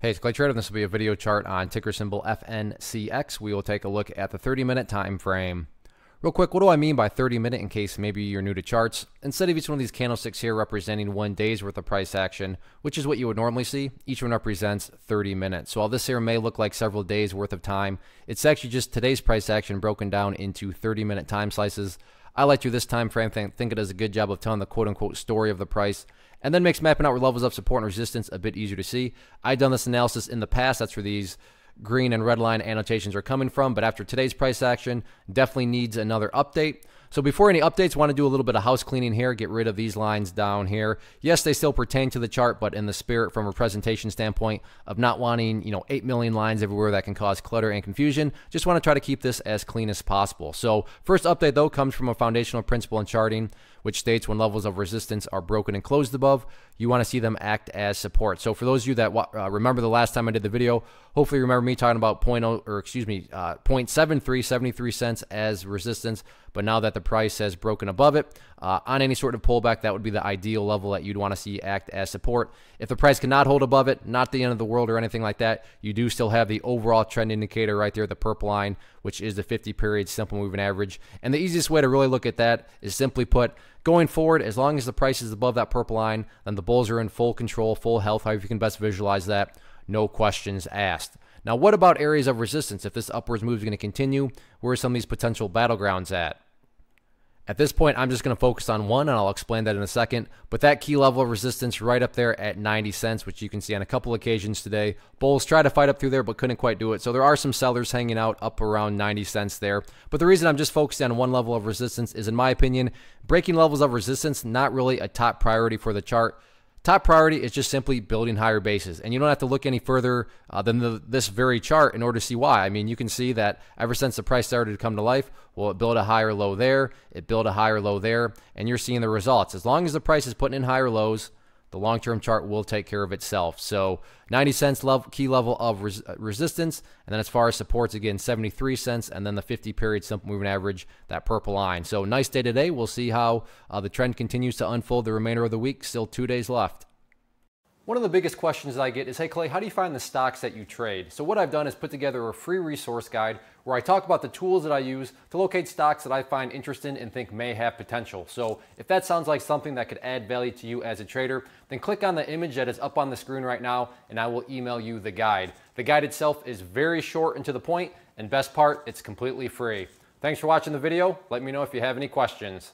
Hey, it's Clay Trader, and this will be a video chart on ticker symbol FNCX. We will take a look at the 30-minute time frame. Real quick, what do I mean by 30-minute in case maybe you're new to charts? Instead of each one of these candlesticks here representing 1 day's worth of price action, which is what you would normally see, each one represents 30 minutes. So while this here may look like several days worth of time, it's actually just today's price action broken down into 30-minute time slices. I like through this time frame, think it does a good job of telling the quote-unquote story of the price, and then makes mapping out where levels of support and resistance a bit easier to see. I've done this analysis in the past. That's where these green and red line annotations are coming from, but after today's price action, definitely needs another update. So before any updates, want to do a little bit of house cleaning here, get rid of these lines down here. Yes, they still pertain to the chart, but in the spirit from a presentation standpoint of not wanting, 8 million lines everywhere that can cause clutter and confusion, just want to try to keep this as clean as possible. So first update though comes from a foundational principle in charting, which states when levels of resistance are broken and closed above, you want to see them act as support. So for those of you that remember the last time I did the video, hopefully you remember me talking about 0.73 cents as resistance. But now that the price has broken above it, on any sort of pullback, that would be the ideal level that you'd want to see act as support. If the price cannot hold above it, not the end of the world or anything like that, you do still have the overall trend indicator right there, the purple line, which is the 50-period simple moving average. And the easiest way to really look at that is simply put, going forward, as long as the price is above that purple line, then the bulls are in full control, full health, however you can best visualize that, no questions asked. Now, what about areas of resistance? If this upwards move is going to continue, where are some of these potential battlegrounds at? At this point, I'm just going to focus on one, and I'll explain that in a second. But that key level of resistance right up there at 90 cents, which you can see on a couple occasions today. Bulls try to fight up through there, but couldn't quite do it. So there are some sellers hanging out up around 90 cents there. But the reason I'm just focusing on one level of resistance is, in my opinion, breaking levels of resistance, not really a top priority for the chart. Top priority is just simply building higher bases. And you don't have to look any further than this very chart in order to see why. I mean, you can see that ever since the price started to come to life, well, it built a higher low there, it built a higher low there, and you're seeing the results. As long as the price is putting in higher lows, the long-term chart will take care of itself. So 90 cents level, key level of resistance, and then as far as supports, again, 73 cents, and then the 50-period simple moving average, that purple line. So nice day today. We'll see how the trend continues to unfold the remainder of the week. Still 2 days left. One of the biggest questions that I get is, hey Clay, how do you find the stocks that you trade? So what I've done is put together a free resource guide where I talk about the tools that I use to locate stocks that I find interesting and think may have potential. So if that sounds like something that could add value to you as a trader, then click on the image that is up on the screen right now and I will email you the guide. The guide itself is very short and to the point, and best part, it's completely free. Thanks for watching the video. Let me know if you have any questions.